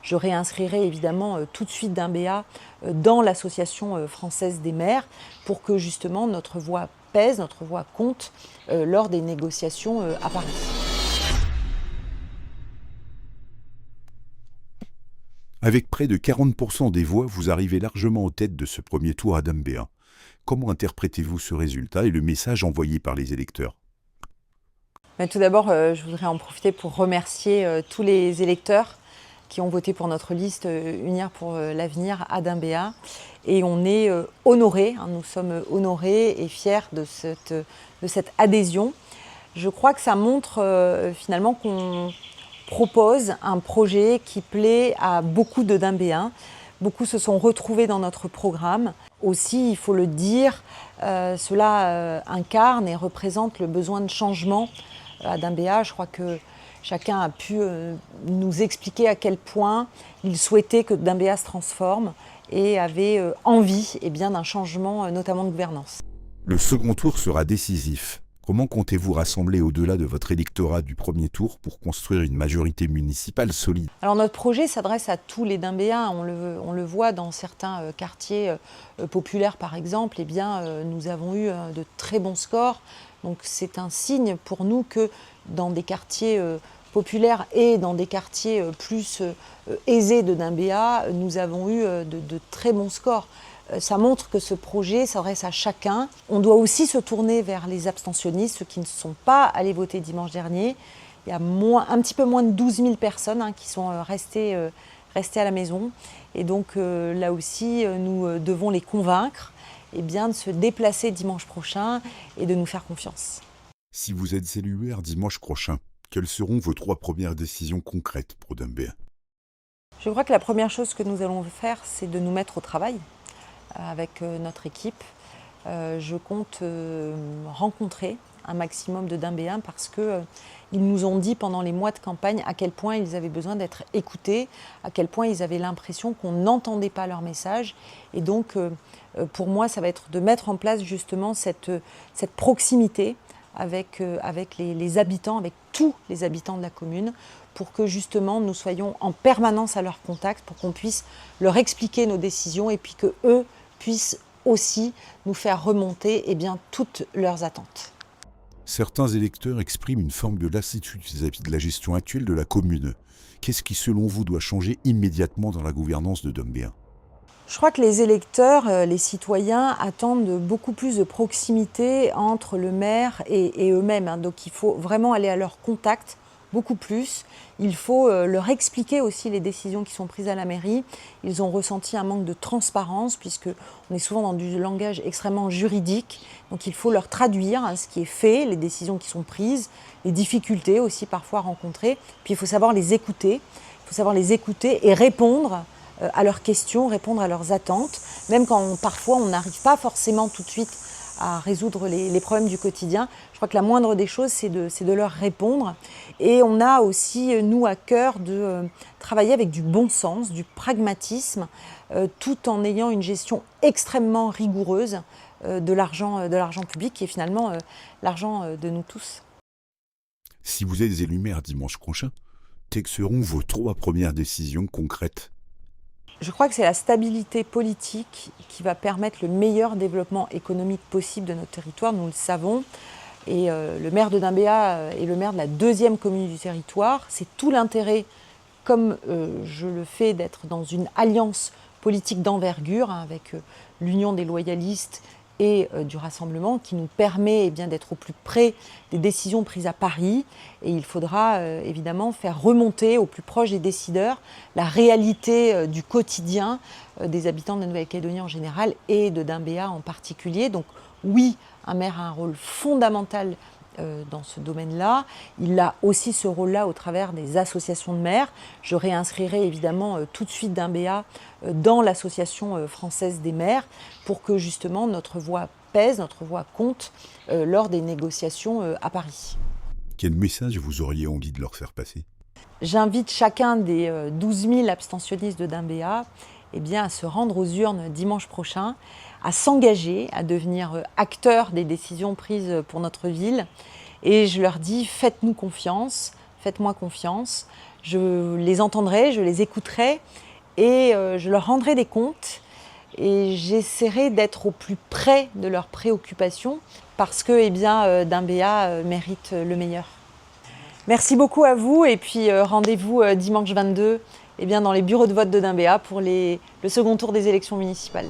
je réinscrirai évidemment tout de suite Dimbéa dans l'Association française des maires pour que justement notre voix pèse, notre voix compte lors des négociations à Paris. Avec près de 40% des voix, vous arrivez largement en tête de ce premier tour à Dimbéa. Comment interprétez-vous ce résultat et le message envoyé par les électeurs ? Mais tout d'abord, je voudrais en profiter pour remercier tous les électeurs qui ont voté pour notre liste Unir pour l'avenir à Dimbéa. Et on est honorés, nous sommes honorés et fiers de cette adhésion. Je crois que ça montre finalement qu'on propose un projet qui plaît à beaucoup de Dimbéens. Beaucoup se sont retrouvés dans notre programme. Aussi, il faut le dire, cela incarne et représente le besoin de changement à Dimbéa. Je crois que chacun a pu nous expliquer à quel point il souhaitait que Dimbéa se transforme et avait envie d'un changement, notamment de gouvernance. Le second tour sera décisif. Comment comptez-vous rassembler au-delà de votre électorat du premier tour pour construire une majorité municipale solide ? Alors notre projet s'adresse à tous les Dimbéens. On le voit dans certains quartiers populaires par exemple. Nous avons eu de très bons scores. Donc c'est un signe pour nous que dans des quartiers populaires et dans des quartiers plus aisés de Dimbéa, nous avons eu de très bons scores. Ça montre que ce projet s'adresse à chacun. On doit aussi se tourner vers les abstentionnistes, ceux qui ne sont pas allés voter dimanche dernier. Il y a un petit peu moins de 12 000 personnes qui sont restées à la maison. Et donc là aussi, nous devons les convaincre de se déplacer dimanche prochain et de nous faire confiance. Si vous êtes élu maire dimanche prochain, quelles seront vos 3 premières décisions concrètes pour Dimbéa ? Je crois que la première chose que nous allons faire, c'est de nous mettre au travail avec notre équipe. Je compte rencontrer un maximum de Dimbéens parce qu'ils nous ont dit pendant les mois de campagne à quel point ils avaient besoin d'être écoutés, à quel point ils avaient l'impression qu'on n'entendait pas leur message. Et donc, pour moi, ça va être de mettre en place justement cette proximité avec les habitants, avec tous les habitants de la commune, pour que justement nous soyons en permanence à leur contact, pour qu'on puisse leur expliquer nos décisions et puis qu'eux puissent aussi nous faire remonter toutes leurs attentes. Certains électeurs expriment une forme de lassitude vis-à-vis de la gestion actuelle de la commune. Qu'est-ce qui, selon vous, doit changer immédiatement dans la gouvernance de Dimbéa ? Je crois que les électeurs, les citoyens attendent beaucoup plus de proximité entre le maire et eux-mêmes. Donc il faut vraiment aller à leur contact, beaucoup plus. Il faut leur expliquer aussi les décisions qui sont prises à la mairie. Ils ont ressenti un manque de transparence puisqu'on est souvent dans du langage extrêmement juridique. Donc il faut leur traduire ce qui est fait, les décisions qui sont prises, les difficultés aussi parfois rencontrées. Puis il faut savoir les écouter. Il faut savoir les écouter et répondre à leurs questions, répondre à leurs attentes, même quand parfois on n'arrive pas forcément tout de suite à résoudre les problèmes du quotidien. Je crois que la moindre des choses, c'est de leur répondre. Et on a aussi, nous, à cœur de travailler avec du bon sens, du pragmatisme, tout en ayant une gestion extrêmement rigoureuse de l'argent public, qui est finalement l'argent de nous tous. Si vous êtes élu maire dimanche prochain, quelles seront vos 3 premières décisions concrètes ? Je crois que c'est la stabilité politique qui va permettre le meilleur développement économique possible de notre territoire, nous le savons. Et le maire de Dimbéa est le maire de la 2e commune du territoire. C'est tout l'intérêt, comme je le fais, d'être dans une alliance politique d'envergure avec l'Union des loyalistes et du Rassemblement qui nous permet d'être au plus près des décisions prises à Paris. Et il faudra évidemment faire remonter au plus proche des décideurs la réalité du quotidien des habitants de la Nouvelle-Calédonie en général et de Dimbéa en particulier. Donc oui, un maire a un rôle fondamental dans ce domaine-là. Il a aussi ce rôle-là au travers des associations de maires. Je réinscrirai évidemment tout de suite Dimbéa dans l'Association française des maires pour que justement notre voix pèse, notre voix compte lors des négociations à Paris. Quel message vous auriez envie de leur faire passer ? J'invite chacun des 12 000 abstentionnistes de Dimbéa à se rendre aux urnes dimanche prochain, à s'engager, à devenir acteurs des décisions prises pour notre ville. Et je leur dis, faites-nous confiance, faites-moi confiance. Je les entendrai, je les écouterai et je leur rendrai des comptes et j'essaierai d'être au plus près de leurs préoccupations parce que Dimbéa mérite le meilleur. Merci beaucoup à vous et puis rendez-vous dimanche 22 dans les bureaux de vote de Dimbéa pour le second tour des élections municipales.